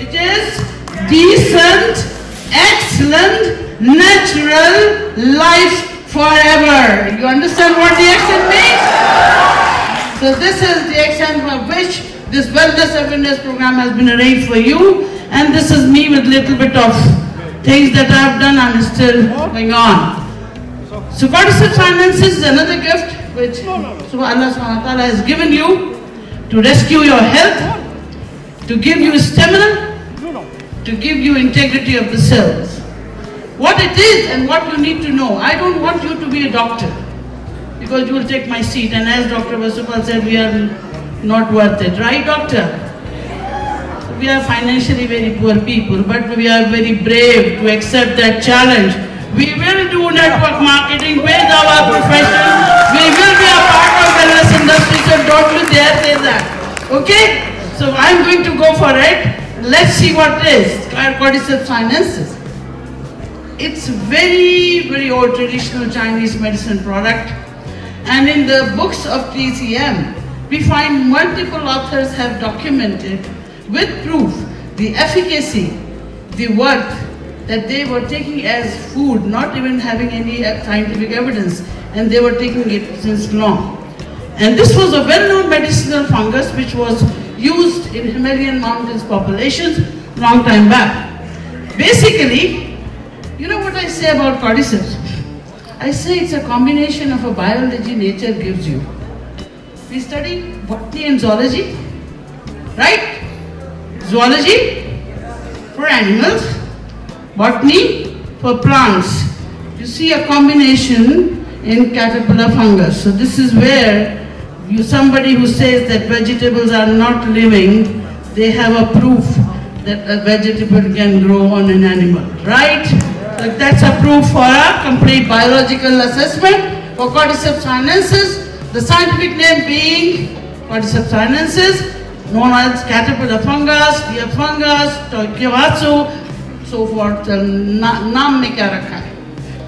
It is decent, excellent, natural life forever. You understand what DXN means? So this is DXN for which this wellness awareness program has been arranged for you, and this is me with little bit of things that I have done and still going on. So Cordyceps finances is another gift which Allah subhanahu wa ta'ala has given you to rescue your health, to give you stamina, to give you integrity of the cells. What it is and what you need to know. I don't want you to be a doctor because you will take my seat, and as Dr. Vasupal said, we are not worth it, right doctor? We are financially very poor people, but we are very brave to accept that challenge. We will do network marketing with our profession. We will be a part of the wellness industry, so don't you dare say that. Okay? So I'm going to go for it. Let's see what it is. Cordyceps sinensis. It's very, very old traditional Chinese medicine product. And in the books of TCM, we find multiple authors have documented with proof the efficacy, the worth that they were taking as food, not even having any scientific evidence, and they were taking it since long. And this was a well-known medicinal fungus which was used in Himalayan mountains populations long time back. Basically, you know what I say about cordyceps? I say it's a combination of a biology nature gives you. We study botany and zoology, right? Zoology for animals, botany for plants. You see a combination in caterpillar fungus. So this is where somebody who says that vegetables are not living, they have a proof that a vegetable can grow on an animal, right? So that's a proof for a complete biological assessment for Cordyceps sinensis. The scientific name being Cordyceps sinensis, known as caterpillar fungus, deer fungus, toikiavatsu, so forth. नाम में क्या रखा है?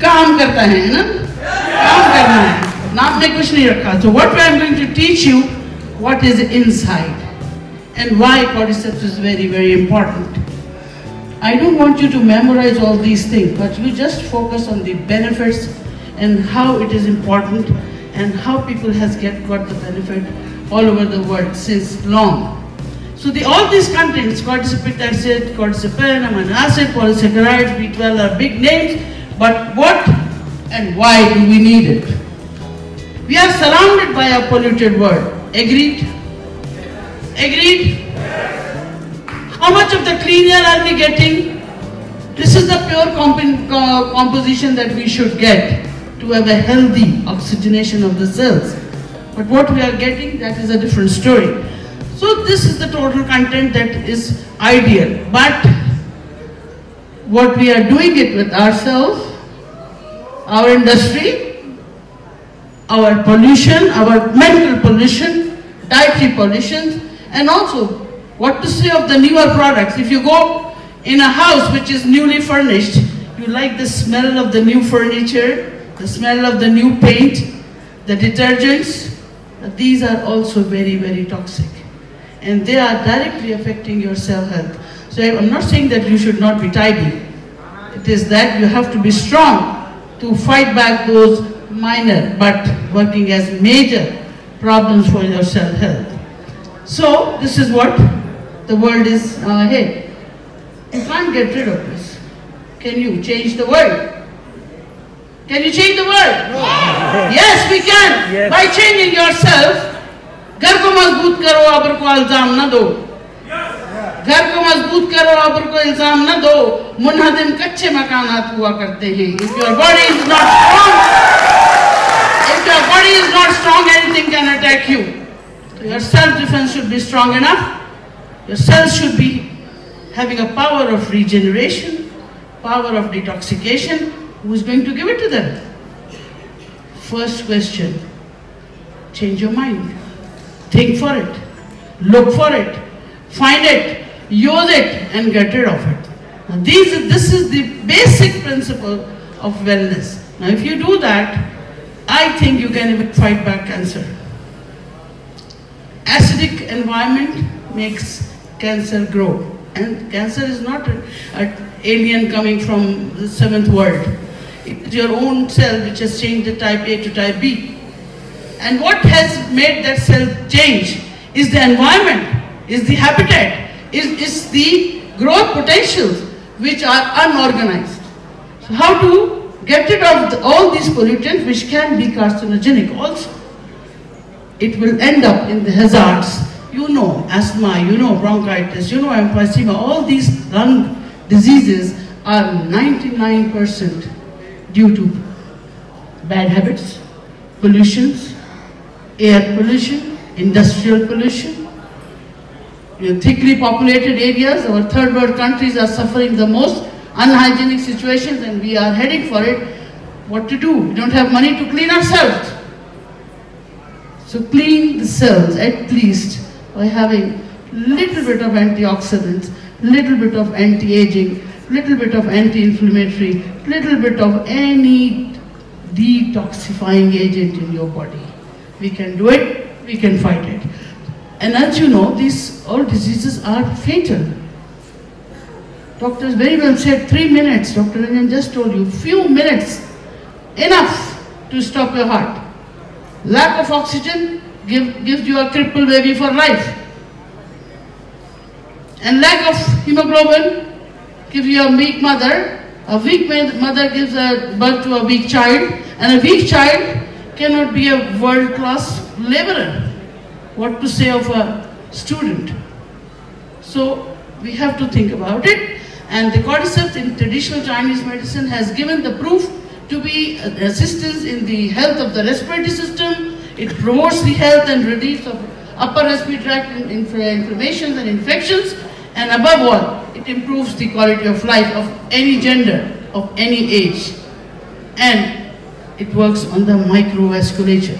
काम करता है ना? काम करना है. नाम में कुछ नहीं रखा. So what I am going to teach you, what is inside and why cordyceps is very, very important. I don't want you to memorize all these things, but you just focus on the benefits and how it is important and how people has got the benefit all over the world since long. So all these contents, cordycepic acid, cordycepin, amino acid, polysaccharides, B12 are big names, but what and why do we need it? We are surrounded by a polluted world. Agreed? Agreed? How much of the clean air are we getting? This is the pure composition that we should get to have a healthy oxygenation of the cells. But what we are getting, that is a different story. So this is the total content that is ideal. But what we are doing it with ourselves, our industry, our pollution, our mental pollution, dietary pollution, and also what to say of the newer products. If you go in a house which is newly furnished, you like the smell of the new furniture, the smell of the new paint, the detergents, but these are also very, very toxic. And they are directly affecting your cell health. So I'm not saying that you should not be tidy. It is that you have to be strong to fight back those minor but working as major problems for your cell health. So this is what the world is ahead. You can't get rid of this. Can you change the world? Can you change the world? Yes, we can. Yes. By changing yourself. घर को मजबूत करो, अबर को इल्जाम न दो. घर को मजबूत करो, अबर को इल्जाम न दो. मुनहदिम कच्चे मकानात हुआ करते हैं. If your body is not strong, anything can attack you. So your self-defense should be strong enough. Your cells should be having a power of regeneration, power of detoxification. Who is going to give it to them? First question, change your mind. Think for it, look for it, find it, use it, and get rid of it. Now this is the basic principle of wellness. Now if you do that, I think you can even fight back cancer. Acidic environment makes cancer grow. And cancer is not an alien coming from the seventh world. It's your own cell which has changed the type A to type B. And what has made that cell change is the environment, is the habitat, is the growth potentials which are unorganized. So how to get rid of all these pollutants which can be carcinogenic also? It will end up in the hazards. You know asthma, you know bronchitis, you know emphysema. All these lung diseases are 99% due to bad habits, pollutions, air pollution, industrial pollution. In thickly populated areas, our third world countries are suffering the most unhygienic situations, and we are heading for it. What to do? We don't have money to clean ourselves. So clean the cells at least by having little bit of antioxidants, little bit of anti-aging, little bit of anti-inflammatory, little bit of any detoxifying agent in your body. We can do it, we can fight it. And as you know, these all diseases are fatal. Doctors very well said 3 minutes. Dr. Ranjan just told you, few minutes, enough to stop your heart. Lack of oxygen gives you a crippled baby for life. And lack of hemoglobin gives you a weak mother. A weak mother gives birth to a weak child. And a weak child cannot be a world-class laborer. What to say of a student? So we have to think about it. And the cordyceps in traditional Chinese medicine has given the proof to be assistance in the health of the respiratory system. It promotes the health and relief of upper respiratory tract inflammations and infections. And above all, it improves the quality of life of any gender, of any age. And it works on the microvasculature.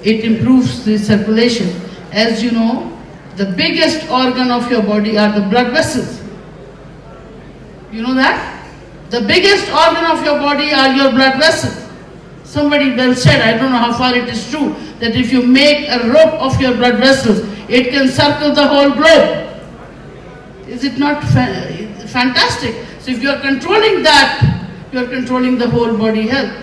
It improves the circulation. As you know, the biggest organ of your body are the blood vessels. You know that? The biggest organ of your body are your blood vessels. Somebody well said, I don't know how far it is true, that if you make a rope of your blood vessels, it can circle the whole globe. Is it not fantastic? So if you are controlling that, you are controlling the whole body health.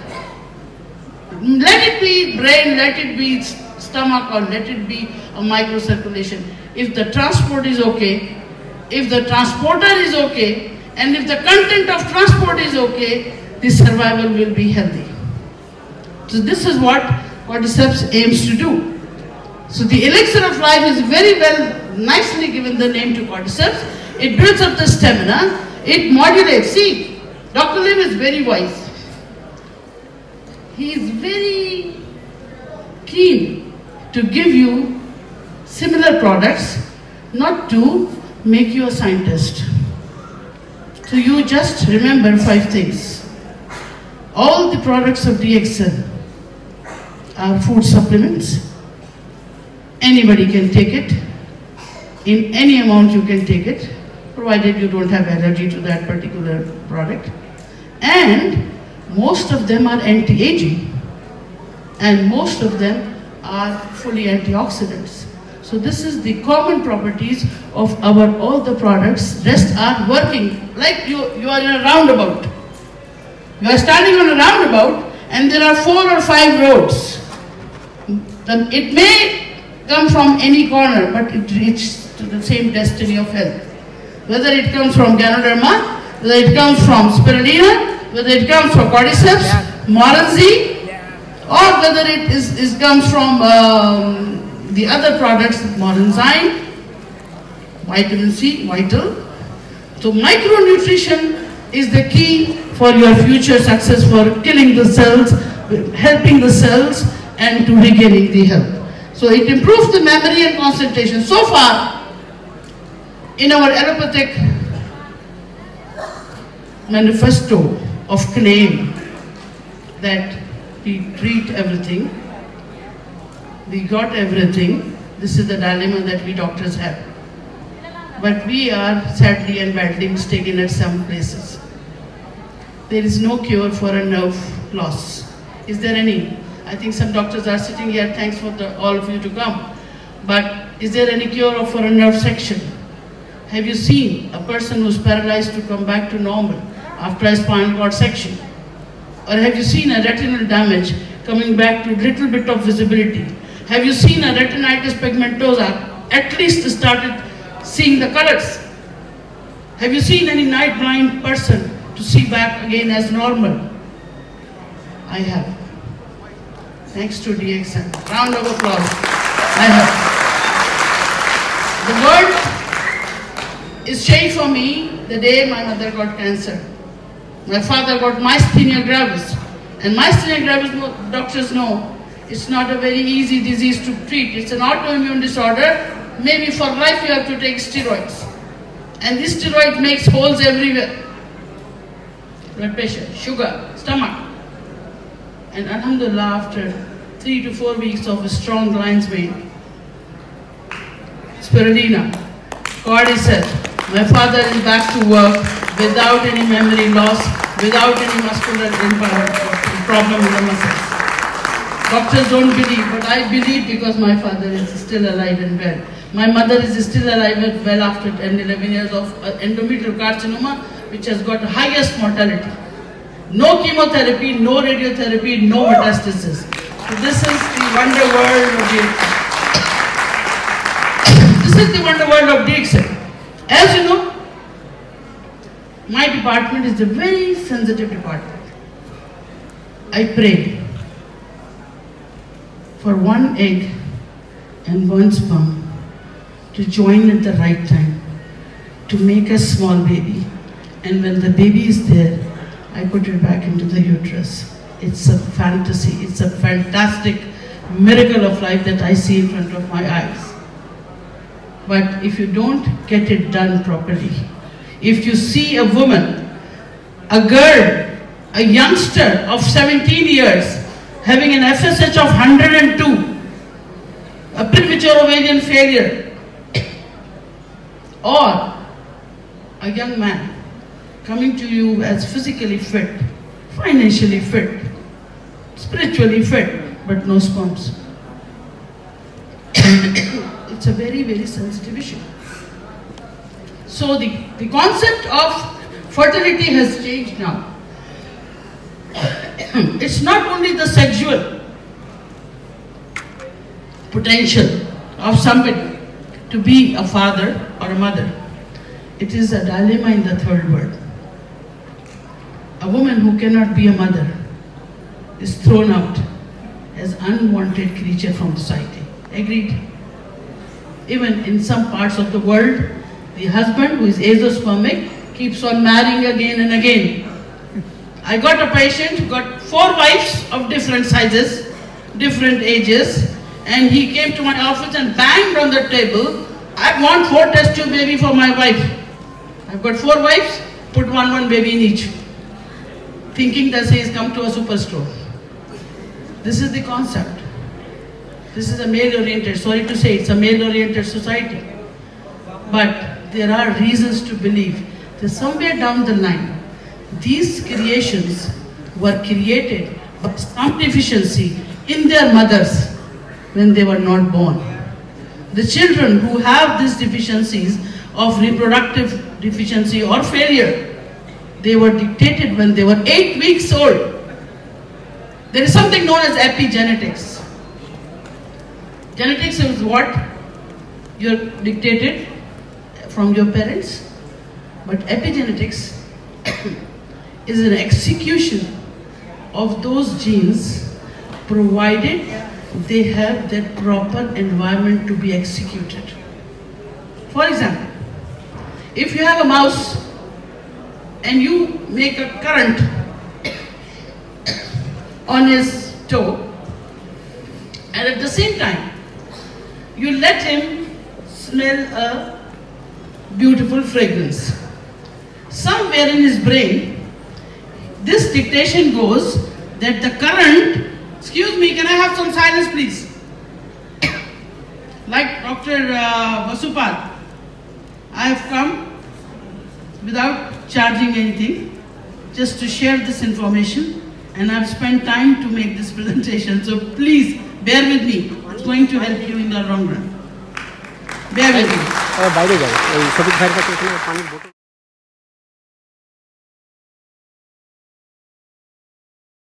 Let it be brain, let it be stomach, or let it be a microcirculation. If the transport is okay, if the transporter is okay, and if the content of transport is okay, the survival will be healthy. So this is what cordyceps aims to do. So the elixir of life is very well, nicely given the name to cordyceps. It builds up the stamina, it modulates. See, Dr. Lim is very wise. He is very keen to give you similar products, not to make you a scientist. So you just remember 5 things. All the products of DXN are food supplements. Anybody can take it. In any amount you can take it, provided you don't have allergy to that particular product. And most of them are anti-aging. And most of them are fully antioxidants. So this is the common properties of all the products. Rest are working like you are in a roundabout. You are standing on a roundabout and there are 4 or 5 roads. It may come from any corner, but it reaches to the same destiny of health. Whether it comes from Ganoderma, whether it comes from Spirulina, whether it comes from Cordyceps, Moranzi, or whether it comes from the other products, Moranzyme, vitamin C, vital. So micronutrition is the key for your future success, for killing the cells, helping the cells, and to regaining the health. So it improves the memory and concentration. So far, in our allopathic manifesto of claim that we treat everything, we got everything, this is the dilemma that we doctors have. But we are sadly and badly mistaken at some places. There is no cure for a nerve loss. Is there any? I think some doctors are sitting here, thanks for all of you to come. But is there any cure for a nerve section? Have you seen a person who's paralyzed to come back to normal after a spinal cord section? Or have you seen a retinal damage coming back to little bit of visibility? Have you seen a retinitis pigmentosa at least started seeing the colors? Have you seen any night blind person to see back again as normal? I have. Thanks to DXN. Round of applause. I have. The world is changed for me the day my mother got cancer. My father got myasthenia gravis. And myasthenia gravis, doctors know, it's not a very easy disease to treat. It's an autoimmune disorder. Maybe for life you have to take steroids. And this steroid makes holes everywhere. Blood pressure, sugar, stomach. And alhamdulillah, after 3 to 4 weeks of a strong lion's vein, spirulina, cordyceps, my father is back to work without any memory loss, without any muscular problem in the muscles. Doctors don't believe, but I believe because my father is still alive and well. My mother is still alive and well after 10, 11 years of endometrial carcinoma, which has got the highest mortality. No chemotherapy, no radiotherapy, no metastasis. So this is the wonder world of DXN. This is the wonder world of DXN. As you know, my department is a very sensitive department. I pray for one egg and one sperm to join at the right time to make a small baby. And when the baby is there, I put it back into the uterus. It's a fantasy. It's a fantastic miracle of life that I see in front of my eyes. But if you don't get it done properly, if you see a woman, a girl, a youngster of 17 years having an FSH of 102, a premature ovarian failure, or a young man coming to you as physically fit, financially fit, spiritually fit, but no sperms. It's a very, very sensitive issue. So the concept of fertility has changed now. It's not only the sexual potential of somebody to be a father or a mother. It is a dilemma in the third world. A woman who cannot be a mother is thrown out as unwanted creature from society. Agreed? Even in some parts of the world, the husband who is azoospermic keeps on marrying again and again. I got a patient who got 4 wives of different sizes, different ages, and he came to my office and banged on the table, I want 4 test tube baby for my wife. I've got 4 wives, put one baby in each. Thinking that he has come to a superstore. This is the concept. This is a male-oriented, sorry to say, it's a male-oriented society. But there are reasons to believe that somewhere down the line, these creations were created by some deficiency in their mothers when they were not born. The children who have these deficiencies of reproductive deficiency or failure, they were dictated when they were 8 weeks old. There is something known as epigenetics. Genetics is what you're dictated from your parents, but epigenetics is an execution of those genes provided they have that proper environment to be executed. For example, if you have a mouse and you make a current on his toe, and at the same time you let him smell a beautiful fragrance, somewhere in his brain this dictation goes that the current, excuse me, can I have some silence please? Like Dr. Vasupal, I have come without charging anything, just to share this information, and I've spent time to make this presentation, so please bear with me. It's going to help you in the long run. Bear with me. বাইরে যাই, ওই শফিক ভাইয়ের কাছে ওখানে পানির বোতল